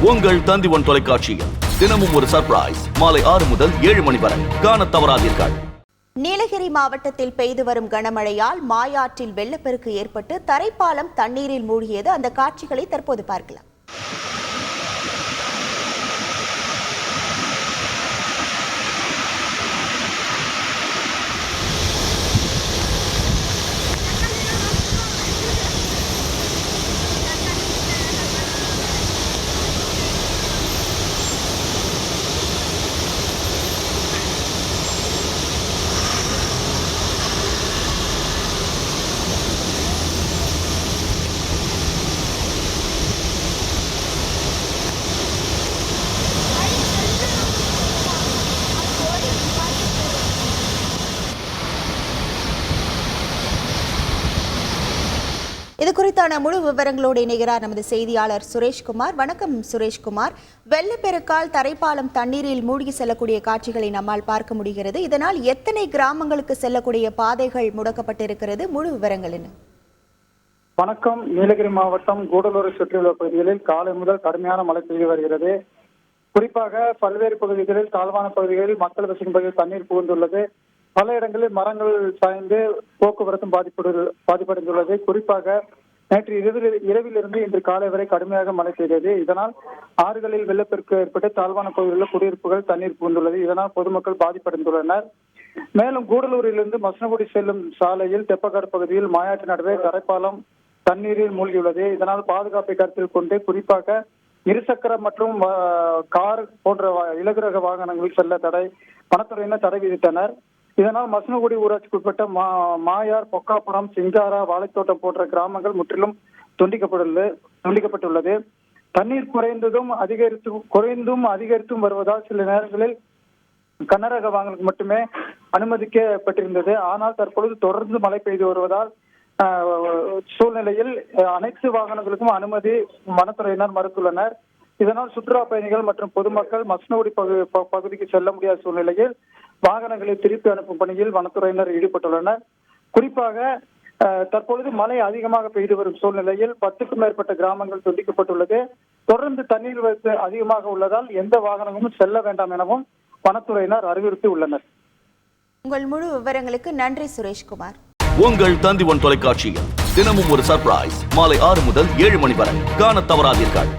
உங்கள் தந்திவன் தொலைக்காட்சியில் தினமும் ஒரு சர்ப்ரைஸ் மாலை 6 முதல் 7 மணி வரை காணத் தவறாதீர்கள். நீலகிரி மாவட்டத்தில் பெய்து வரும் கனமழையால் மாயாற்றில் வெள்ளப்பெருக்கு ஏற்பட்டு தரைப்பாலம் தண்ணீரில் மூழ்கியது. அந்த காட்சிகளை தற்போது பார்க்கலாம். இது குறித்தான முழு விவரங்களோடு இணைகிறார் நமது செய்தியாளர் சுரேஷ்குமார். வணக்கம் சுரேஷ்குமார். வெள்ளப்பெருக்கால் தரைப்பாலம் தண்ணீரில் மூழ்கி செல்லக்கூடிய காட்சிகளை நம்மால் பார்க்க முடிகிறது. இதனால் எத்தனை கிராமங்களுக்கு செல்லக்கூடிய பாதைகள் முடக்கப்பட்டிருக்கிறது? முழு விவரங்கள் என்ன? வணக்கம். நீலகிரி மாவட்டம் கூடலூரை சுற்றியுள்ள பகுதிகளில் காலை முதல் கடுமையான மழை பெய்து வருகிறது. குறிப்பாக பல்வேறு பகுதிகளில் தாழ்வான பகுதிகளில் மக்கள் வசிக்கும் பகுதியில் தண்ணீர் புகுந்துள்ளது. பல இடங்களில் மரங்கள் சாய்ந்து போக்குவரத்தும் பாதிப்படைந்துள்ளது. குறிப்பாக நேற்று இரவிலிருந்து இன்று காலை வரை கடுமையாக மழை பெய்தது. இதனால் ஆறுகளில் வெள்ளப்பெருக்கு ஏற்பட்டு தாழ்வான பகுதிகளில் குடியிருப்புகள் தண்ணீர் புகுந்துள்ளது. இதனால் பொதுமக்கள் பாதிப்படைந்துள்ளனர். மேலும் கூடலூரிலிருந்து மசனகுடி செல்லும் சாலையில் தெப்பக்காடு பகுதியில் மாயாற்று நடுவே தரைப்பாலம் தண்ணீரில் மூழ்கியுள்ளது. இதனால் பாதுகாப்பை கருத்தில் கொண்டு குறிப்பாக இருசக்கர மற்றும் கார் போன்ற இலகுரக வாகனங்களில் செல்ல வனத்துறையினர் தடை விதித்தனர். இதனால் மசனகுடி ஊராட்சிக்குட்பட்ட மாயார், பொக்காபுரம், சிங்காரா, வாழைத்தோட்டம் போன்ற கிராமங்கள் முற்றிலும் துண்டிக்கப்பட்டுள்ளது. தண்ணீர் குறைந்தும் அதிகரித்தும் வருவதால் சில நேரங்களில் கனரக வாகனங்களுக்கு மட்டுமே அனுமதிக்கப்பட்டிருந்தது. ஆனால் தற்பொழுது தொடர்ந்து மழை பெய்து வருவதால் சூழ்நிலையில் அனைத்து வாகனங்களுக்கும் அனுமதி வனத்துறையினர் மறுத்துள்ளனர். இதனால் சுற்றுலா பயணிகள் மற்றும் பொதுமக்கள் மசனகுடி பகுதிக்கு செல்ல முடியாத சூழ்நிலையில் வாகனங்களை திருப்பி அனுப்பும் பணியில் வனத்துறையினர் ஈடுபட்டுள்ளனர். குறிப்பாக தற்பொழுது மழை அதிகமாக பெய்து வரும் சூழ்நிலையில் 10க்கும் மேற்பட்ட கிராமங்கள் துண்டிக்கப்பட்டுள்ளது. தொடர்ந்து தண்ணீர் வரத்து அதிகமாக உள்ளதால் எந்த வாகனமும் செல்ல வேண்டாம் எனவும் வனத்துறையினர் அறிவுறுத்தி உள்ளனர். உங்கள் முழு விவரங்களுக்கு நன்றி சுரேஷ்குமார். உங்கள் தந்திவன் தொலைக்காட்சியில் தினமும் ஒரு சர்ப்ரைஸ் மாலை 6 முதல் 7 மணி வரை காணத் தவறாதீர்கள்.